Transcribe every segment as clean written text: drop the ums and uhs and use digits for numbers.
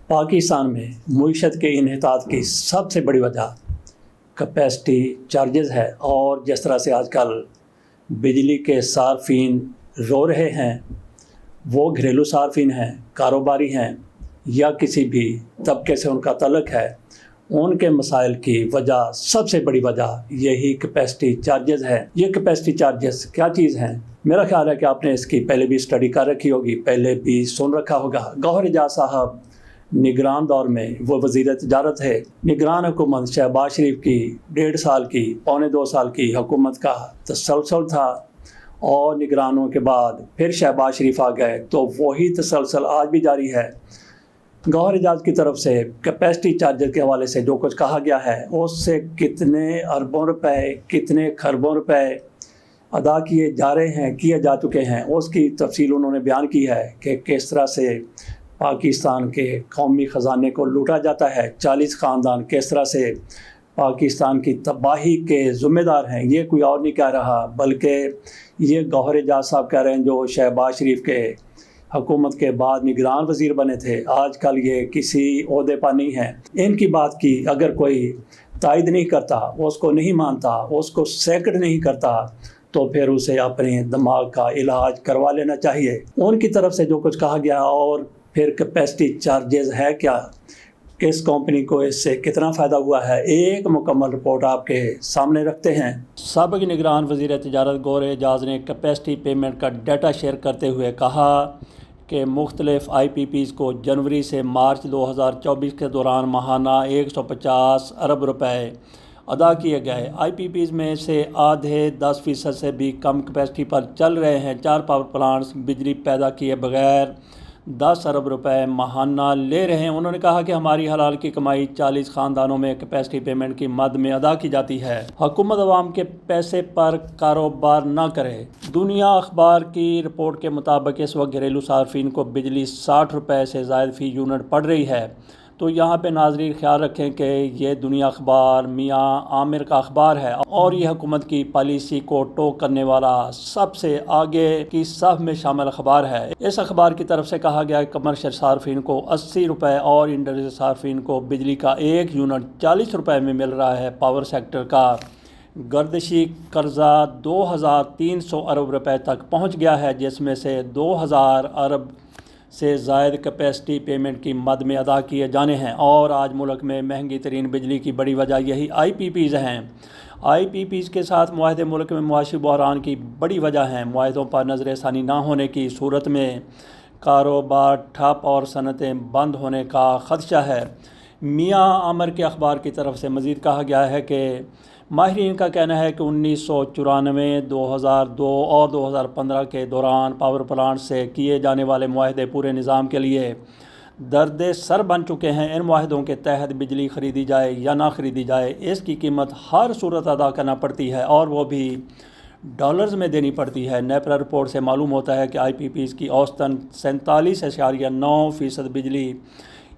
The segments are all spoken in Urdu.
پاکستان میں معیشت کے انحطاط کی سب سے بڑی وجہ کیپیسٹی چارجز ہے، اور جس طرح سے آج کل بجلی کے صارفین رو رہے ہیں، وہ گھریلو صارفین ہیں، کاروباری ہیں یا کسی بھی طبقے سے ان کا تعلق ہے، ان کے مسائل کی وجہ سب سے بڑی وجہ یہی کیپیسٹی چارجز ہے۔ یہ کیپیسٹی چارجز کیا چیز ہیں؟ میرا خیال ہے کہ آپ نے اس کی پہلے بھی اسٹڈی کر رکھی ہوگی، پہلے بھی سن رکھا ہوگا۔ گوہر اعجاز صاحب نگران دور میں وہ وزیر تجارت ہے۔ نگران حکومت شہباز شریف کی 1.5 سال کی، پونے 2 سال کی حکومت کا تسلسل تھا، اور نگرانوں کے بعد پھر شہباز شریف آ گئے تو وہی تسلسل آج بھی جاری ہے۔ گوہر اعجاز کی طرف سے کیپیسٹی چارجز کے حوالے سے جو کچھ کہا گیا ہے، اس سے کتنے اربوں روپے، کتنے خربوں روپے ادا کیے جا رہے ہیں، کیے جا چکے ہیں، اس کی تفصیل انہوں نے بیان کی ہے کہ کس طرح سے پاکستان کے قومی خزانے کو لوٹا جاتا ہے۔ 40 خاندان کس طرح سے پاکستان کی تباہی کے ذمہ دار ہیں۔ یہ کوئی اور نہیں کہہ رہا، بلکہ یہ گوہر اعجاز صاحب کہہ رہے ہیں، جو شہباز شریف کے حکومت کے بعد نگران وزیر بنے تھے، آج کل یہ کسی عہدے پر نہیں ہیں۔ ان کی بات کی اگر کوئی تائید نہیں کرتا، اس کو نہیں مانتا، اس کو سیکنڈ نہیں کرتا، تو پھر اسے اپنے دماغ کا علاج کروا لینا چاہیے۔ ان کی طرف سے جو کچھ کہا گیا، اور پھر کیپیسٹی چارجز ہے کیا، کس کمپنی کو اس سے کتنا فائدہ ہوا ہے، ایک مکمل رپورٹ آپ کے سامنے رکھتے ہیں۔ سابق نگران وزیر تجارت گوہر اعجاز نے کیپیسٹی پیمنٹ کا ڈیٹا شیئر کرتے ہوئے کہا کہ مختلف آئی پی پیز کو جنوری سے مارچ 2024 کے دوران ماہانہ 150 ارب روپے ادا کیے گئے۔ آئی پی پیز میں سے آدھے 10% سے بھی کم کیپیسٹی پر چل رہے ہیں۔ 4 پاور پلانٹس بجلی پیدا کیے بغیر 10 ارب روپے ماہانہ لے رہے ہیں۔ انہوں نے کہا کہ ہماری حلال کی کمائی 40 خاندانوں میں کیپیسٹی پیمنٹ کی مد میں ادا کی جاتی ہے۔ حکومت عوام کے پیسے پر کاروبار نہ کرے۔ دنیا اخبار کی رپورٹ کے مطابق اس وقت گھریلو صارفین کو بجلی 60 روپے سے زائد فی یونٹ پڑ رہی ہے۔ تو یہاں پہ ناظرین خیال رکھیں کہ یہ دنیا اخبار میاں عامر کا اخبار ہے، اور یہ حکومت کی پالیسی کو ٹوک کرنے والا سب سے آگے کی صف میں شامل اخبار ہے۔ اس اخبار کی طرف سے کہا گیا کہ کمرشل صارفین کو 80 روپے اور انڈسٹری صارفین کو بجلی کا 1 یونٹ 40 روپے میں مل رہا ہے۔ پاور سیکٹر کا گردشی قرضہ 2300 ارب روپے تک پہنچ گیا ہے، جس میں سے 2000 ارب سے زائد کیپیسٹی پیمنٹ کی مد میں ادا کیے جانے ہیں، اور آج ملک میں مہنگی ترین بجلی کی بڑی وجہ یہی آئی پی پیز ہیں۔ آئی پی پیز کے ساتھ معاہدے ملک میں معاشی بحران کی بڑی وجہ ہیں۔ معاہدوں پر نظر ثانی نہ ہونے کی صورت میں کاروبار ٹھپ اور صنعتیں بند ہونے کا خدشہ ہے۔ میاں عامر کے اخبار کی طرف سے مزید کہا گیا ہے کہ ماہرین کا کہنا ہے کہ 1994، 2002 اور 2015 کے دوران پاور پلانٹ سے کیے جانے والے معاہدے پورے نظام کے لیے درد سر بن چکے ہیں۔ ان معاہدوں کے تحت بجلی خریدی جائے یا نہ خریدی جائے، اس کی قیمت ہر صورت ادا کرنا پڑتی ہے، اور وہ بھی ڈالرز میں دینی پڑتی ہے۔ نیپرا رپورٹ سے معلوم ہوتا ہے کہ آئی پی پیز کی اوسطاً 47.9% بجلی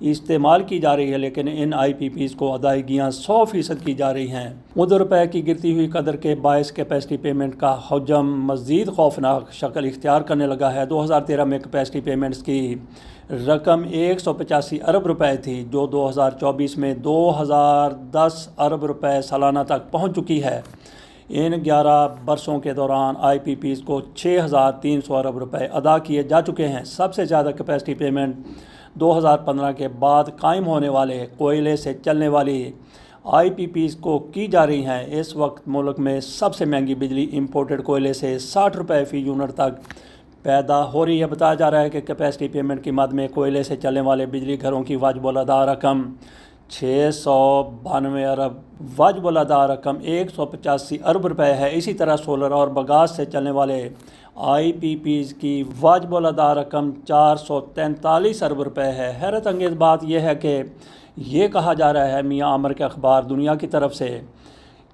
استعمال کی جا رہی ہے، لیکن ان آئی پی پیز کو ادائیگیاں 100% کی جا رہی ہیں۔ ادھر روپے کی گرتی ہوئی قدر کے باعث کیپیسٹی پیمنٹ کا حجم مزید خوفناک شکل اختیار کرنے لگا ہے۔ 2013 میں کیپیسٹی پیمنٹس کی رقم 185 ارب روپے تھی، جو 2024 میں 2010 ارب روپے سالانہ تک پہنچ چکی ہے۔ ان 11 برسوں کے دوران آئی پی پیز کو 6300 ارب روپے ادا کیے جا چکے ہیں۔ سب سے زیادہ کیپیسٹی پیمنٹ 2015 کے بعد قائم ہونے والے کوئلے سے چلنے والی آئی پی پیز کو کی جا رہی ہیں۔ اس وقت ملک میں سب سے مہنگی بجلی امپورٹڈ کوئلے سے 60 روپے فی یونٹ تک پیدا ہو رہی ہے۔ بتایا جا رہا ہے کہ کیپیسٹی پیمنٹ کی مد میں کوئلے سے چلنے والے بجلی گھروں کی واجب الادا رقم 692 ارب، واجب الادا رقم 185 ارب روپے ہے۔ اسی طرح سولر اور بگاس سے چلنے والے آئی پی پیز کی واجب الادا رقم 443 ارب روپے ہے۔ حیرت انگیز بات یہ ہے کہ یہ کہا جا رہا ہے میاں عامر کے اخبار دنیا کی طرف سے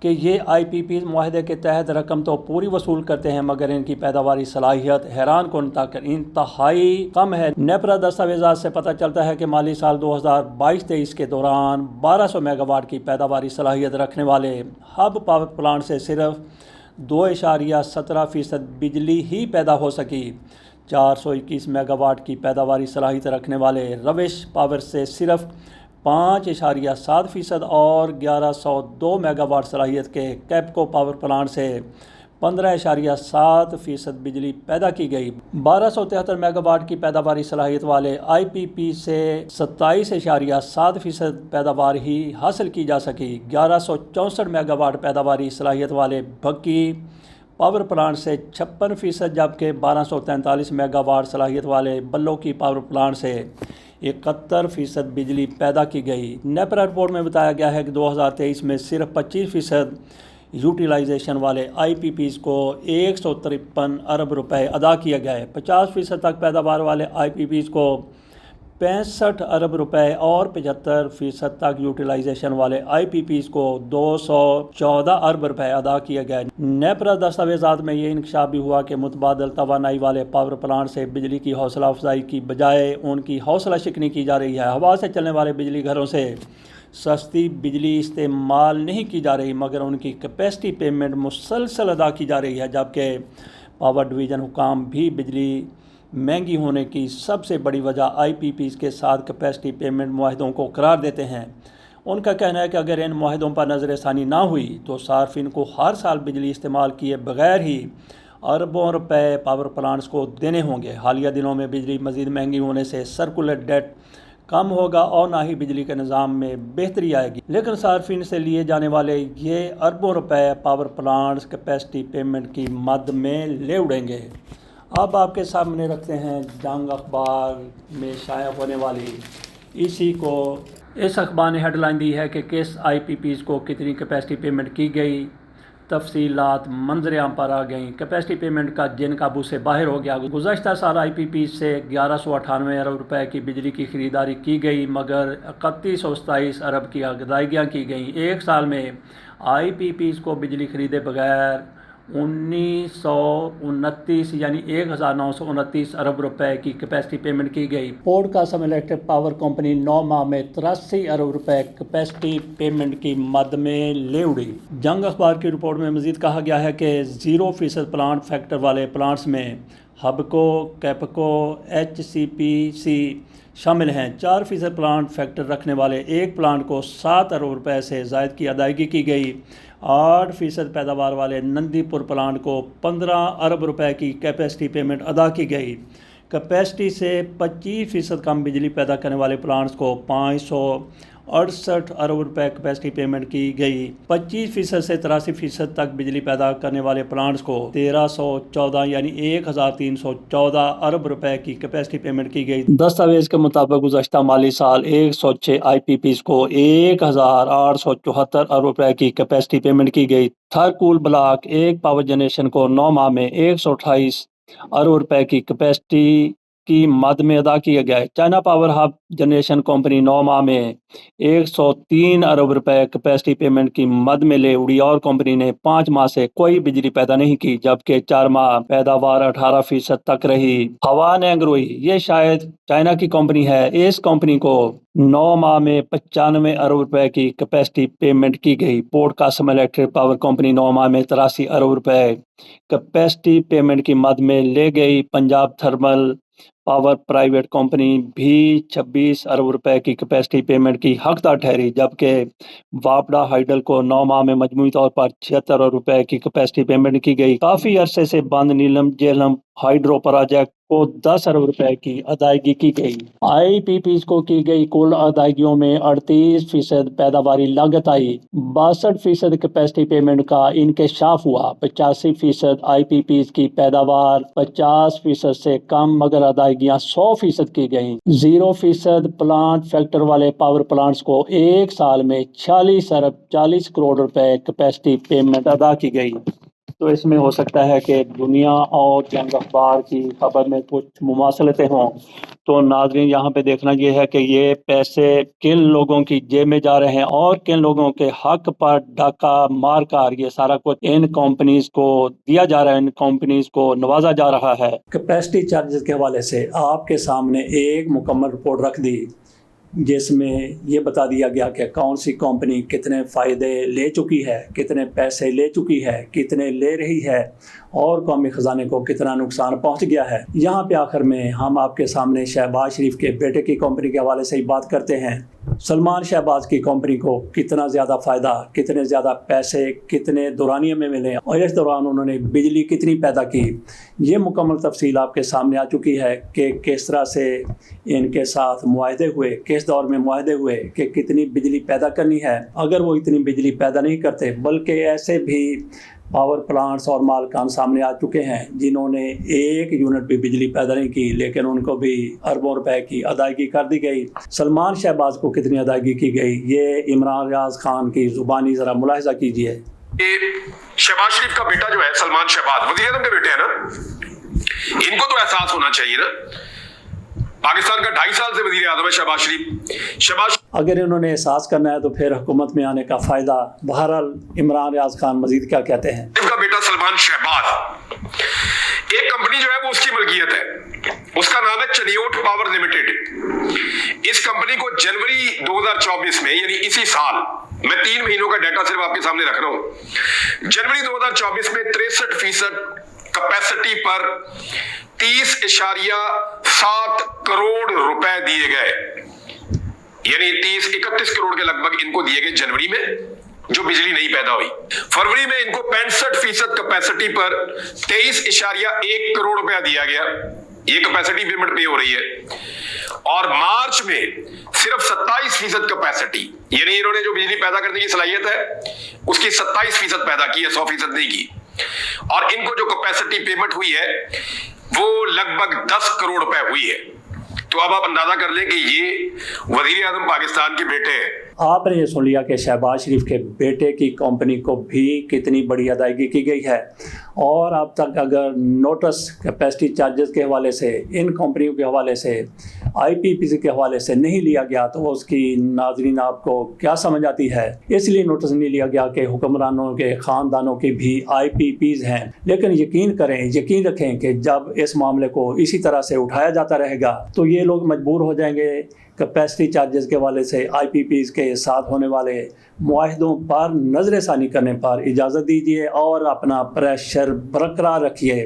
کہ یہ آئی پی پیز معاہدے کے تحت رقم تو پوری وصول کرتے ہیں، مگر ان کی پیداواری صلاحیت حیران کن تک انتہائی کم ہے۔ نیپرا دستاویزات سے پتہ چلتا ہے کہ مالی سال 2022-23 کے دوران 1200 میگا واٹ کی پیداواری صلاحیت رکھنے والے ہب پاور پلانٹ سے صرف 2.17% بجلی ہی پیدا ہو سکی۔ 421 میگا واٹ کی پیداواری صلاحیت رکھنے والے روش پاور سے صرف 5.7% اور 1102 میگا واٹ صلاحیت کے کیپکو پاور پلانٹ سے 15.7% بجلی پیدا کی گئی۔ 1273 میگا واٹ کی پیداواری صلاحیت والے آئی پی پی سے 27.7% پیداوار ہی حاصل کی جا سکی۔ 1164 میگا واٹ پیداواری صلاحیت والے بھکی پاور پلانٹ سے 56%، جبکہ 1243 میگا واٹ صلاحیت والے بلو کی پاور پلانٹ سے 71% بجلی پیدا کی گئی۔ نیپرا رپورٹ میں بتایا گیا ہے کہ 2023 میں صرف 25% یوٹیلائزیشن والے آئی پی پیز کو 153 ارب روپے ادا کیا گیا ہے۔ 50% تک پیداوار والے آئی پی پیز کو 65 ارب روپے اور 75% تک یوٹیلائزیشن والے آئی پی پیز کو 214 ارب روپے ادا کیا گیا ہے۔ نیپرا دستاویزات میں یہ انکشاف بھی ہوا کہ متبادل توانائی والے پاور پلانٹ سے بجلی کی حوصلہ افزائی کی بجائے ان کی حوصلہ شکنی کی جا رہی ہے۔ ہوا سے چلنے والے بجلی گھروں سے سستی بجلی استعمال نہیں کی جا رہی، مگر ان کی کیپیسٹی پیمنٹ مسلسل ادا کی جا رہی ہے، جبکہ پاور ڈویژن حکام بھی بجلی مہنگی ہونے کی سب سے بڑی وجہ آئی پی پیز کے ساتھ کیپیسٹی پیمنٹ معاہدوں کو قرار دیتے ہیں۔ ان کا کہنا ہے کہ اگر ان معاہدوں پر نظر ثانی نہ ہوئی تو صارفین کو ہر سال بجلی استعمال کیے بغیر ہی اربوں روپے پاور پلانٹس کو دینے ہوں گے۔ حالیہ دنوں میں بجلی مزید مہنگی ہونے سے سرکولر ڈیٹ کم ہوگا اور نہ ہی بجلی کے نظام میں بہتری آئے گی، لیکن صارفین سے لیے جانے والے یہ اربوں روپے پاور پلانٹس کیپیسٹی پیمنٹ کی مد میں لے اڑیں گے۔ اب آپ کے سامنے رکھتے ہیں جنگ اخبار میں شائع ہونے والی اس اخبار نے ہیڈ لائن دی ہے کہ کس آئی پی پیز کو کتنی کیپیسٹی پیمنٹ کی گئی۔ تفصیلات منظر عام پر آ گئیں۔ کیپیسٹی پیمنٹ کا جن قابو سے باہر ہو گیا۔ گزشتہ سال آئی پی پی سے 1198 ارب روپے کی بجلی کی خریداری کی گئی، مگر 3127 ارب کی ادائیگیاں کی گئیں۔ ایک سال میں آئی پی پیز کو بجلی خریدے بغیر 1929 یعنی 1929 ارب روپے کی کیپیسٹی پیمنٹ کی گئی۔ Port Qasim electric power company 9 ماہ میں 83 ارب روپے کیپیسٹی پیمنٹ کی مد میں لے اڑی۔ جنگ اخبار کی رپورٹ میں مزید کہا گیا ہے کہ 0% پلانٹ فیکٹر والے پلانٹس میں ہبکو، کیپکو، ایچ سی پی سی شامل ہیں۔ 4% پلانٹ فیکٹر رکھنے والے ایک پلانٹ کو 7 ارب روپے سے زائد کی ادائیگی کی گئی۔ 8% پیداوار والے نندی پور پلانٹ کو 15 ارب روپے کی کیپیسٹی پیمنٹ ادا کی گئی۔ کیپیسٹی سے 25% کم بجلی پیدا کرنے والے پلانٹس کو 568 ارب روپے کیپیسٹی پیمنٹ کی گئی۔ 25% سے 83% تک بجلی پیدا کرنے والے پلانٹس کو 1314 یعنی 1314 ارب روپے کی کیپیسٹی پیمنٹ کی گئی۔ دستاویز کے مطابق گزشتہ مالی سال 106 آئی پی پیز کو 1874 ارب روپے کی کیپیسٹی پیمنٹ کی گئی۔ تھرکول بلاک 1 پاور جنریشن کو 9 ماہ میں 128 ارب روپے کی کیپیسٹی کی مد میں ادا کیا گیا ہے۔ China power hub generation company 9 ماہ میں 103 ارب روپے کیپیسٹی پیمنٹ کی مد میں لے اڑی اور کمپنی نے 5 ماہ سے کوئی بجلی پیدا نہیں کی، جبکہ 4 ماہ پیداوار 18% تک رہی۔ ہوا نینگروئی یہ شاید چائنا کی کمپنی ہے۔ اس کمپنی کو 9 ماہ میں 95 ارب روپے کی کیپیسٹی پیمنٹ کی گئی۔ Port Qasim electric power company 9 ماہ میں 83 ارب روپے کیپیسٹی پیمنٹ کی مد میں لے گئی۔ Punjab thermal power private company بھی 26 ارب روپے کی کیپیسٹی پیمنٹ کی حقدار ٹھہری، جبکہ واپڈا ہائیڈل کو 9 ماہ میں مجموعی طور پر 76 ارب روپے کی کیپیسٹی پیمنٹ کی گئی۔ کافی عرصے سے بند نیلم جہلم ہائیڈرو پروجیکٹ کو 10 ارب روپے کی ادائیگی کی گئی۔ آئی پی پیز کو کی گئی کل ادائیگیوں میں 38% پیداواری لاگت آئی، 62% کیپیسٹی پیمنٹ کا انکشاف ہوا۔ 85% آئی پی پیز کی پیداوار 50% سے کم مگر ادائیگیاں 100% کی گئیں۔ 0% پلانٹ فیکٹر والے پاور پلانٹس کو ایک سال میں 46 ارب 40 کروڑ روپے کیپیسٹی پیمنٹ ادا کی گئی۔ تو اس میں ہو سکتا ہے کہ دنیا اور جنگ اخبار کی خبر میں کچھ مماثلتیں ہوں۔ تو ناظرین یہاں پہ دیکھنا یہ ہے کہ یہ پیسے کن لوگوں کی جیب میں جا رہے ہیں اور کن لوگوں کے حق پر ڈاکہ مار کر یہ سارا کچھ ان کمپنیز کو دیا جا رہا ہے، ان کمپنیز کو نوازا جا رہا ہے۔ کیپیسٹی چارجز کے حوالے سے آپ کے سامنے ایک مکمل رپورٹ رکھ دی جس میں یہ بتا دیا گیا کہ کون سی کمپنی کتنے فائدے لے چکی ہے، کتنے پیسے لے چکی ہے، کتنے لے رہی ہے اور قومی خزانے کو کتنا نقصان پہنچ گیا ہے۔ یہاں پہ آخر میں ہم آپ کے سامنے شہباز شریف کے بیٹے کی کمپنی کے حوالے سے ہی بات کرتے ہیں۔ سلمان شہباز کی کمپنی کو کتنا زیادہ فائدہ، کتنے زیادہ پیسے کتنے دورانیے میں ملے اور اس دوران انہوں نے بجلی کتنی پیدا کی، یہ مکمل تفصیل آپ کے سامنے آ چکی ہے کہ کس طرح سے ان کے ساتھ معاہدے ہوئے، کس دور میں معاہدے ہوئے کہ کتنی بجلی پیدا کرنی ہے۔ اگر وہ اتنی بجلی پیدا نہیں کرتے بلکہ ایسے بھی پاور پلانٹس اور مالکان سامنے آ چکے ہیں جنہوں نے ایک یونٹ بھی بجلی پیدا نہیں کی لیکن ان کو بھی اربوں روپے کی ادائیگی کر دی گئی۔ سلمان شہباز کو کتنی ادائیگی کی گئی، یہ عمران ریاض خان کی زبانی ذرا ملاحظہ کیجئے۔ شہباز شریف کا بیٹا جو ہے سلمان شہباز، وزیر اعظم کے بیٹے ہیں نا، ان کو تو احساس ہونا چاہیے نا، پاکستان کا 2.5 سال سے وزیر اعظم ہے شہباز شریف۔ اگر انہوں نے احساس کرنا ہے تو پھر حکومت میں آنے کا فائدہ۔ بہرحال عمران ریاض خان مزید کیا کہتے ہیں؟ ان کا بیٹا سلمان شہباز، ایک کمپنی جو ہے وہ اس کی ملکیت ہے، اس کا نام ہے چنیوٹ پاور لمیٹڈ۔ اس کمپنی کو جنوری 2024 میں، یعنی اسی سال، میں 3 مہینوں کا ڈیٹا صرف آپ کے سامنے رکھ رہا ہوں، جنوری 2024 میں 63% کیپیسٹی پر 30.7 کروڑ روپے دیے گئے، یعنی 31 کروڑ کے لگ بھگ ان کو دیے گئے جنوری میں، جو بجلی نہیں پیدا ہوئی۔ فروری میں ان کو 65% کیپیسٹی پر 23.1 کروڑ روپیہ دیا گیا، یہ کیپیسٹی پیمنٹ پے ہو رہی ہے۔ اور مارچ میں صرف 27% کیپیسٹی، یعنی انہوں نے جو بجلی پیدا کرنے کی صلاحیت ہے اس کی 27% پیدا کی ہے، 100% نہیں کی۔ اور ان کو جو کیپیسٹی پیمنٹ ہوئی ہے وہ لگ بھگ 10 کروڑ روپے ہوئی ہے۔ تو اب آپ اندازہ کر لیں کہ یہ وزیر اعظم پاکستان کے بیٹے ہیں۔ آپ نے یہ سن لیا کہ شہباز شریف کے بیٹے کی کمپنی کو بھی کتنی بڑی ادائیگی کی گئی ہے، اور اب تک اگر نوٹس کیپیسٹی چارجز کے حوالے سے، ان کمپنیوں کے حوالے سے، آئی پی پی سی کے حوالے سے نہیں لیا گیا تو اس کی ناظرین آپ کو کیا سمجھ آتی ہے؟ اس لیے نوٹس نہیں لیا گیا کہ حکمرانوں کے خاندانوں کی بھی آئی پی پیز ہیں، لیکن یقین کریں، یقین رکھیں کہ جب اس معاملے کو اسی طرح سے اٹھایا جاتا رہے گا تو یہ لوگ مجبور ہو جائیں گے کیپیسٹی چارجز کے حوالے سے آئی پی پیز کے ساتھ ہونے والے معاہدوں پر نظر ثانی کرنے پر اجازت دیجیے اور اپنا پریشر برقرار رکھیے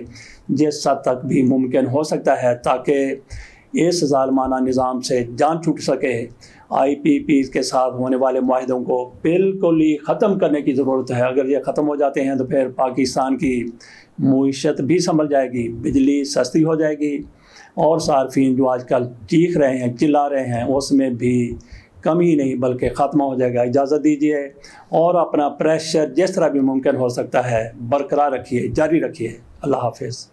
جس حد تک بھی ممکن ہو سکتا ہے، تاکہ اس ظالمانہ نظام سے جان چھوٹ سکے۔ آئی پی پیز کے ساتھ ہونے والے معاہدوں کو بالکل ہی ختم کرنے کی ضرورت ہے۔ اگر یہ ختم ہو جاتے ہیں تو پھر پاکستان کی معیشت بھی سنبھل جائے گی، بجلی سستی ہو جائے گی، اور صارفین جو آج کل چیخ رہے ہیں، چلا رہے ہیں، اس میں بھی کمی نہیں بلکہ ختمہ ہو جائے گا۔ اجازت دیجیے اور اپنا پریشر جس طرح بھی ممکن ہو سکتا ہے برقرار رکھیے، جاری رکھیے۔ اللہ حافظ۔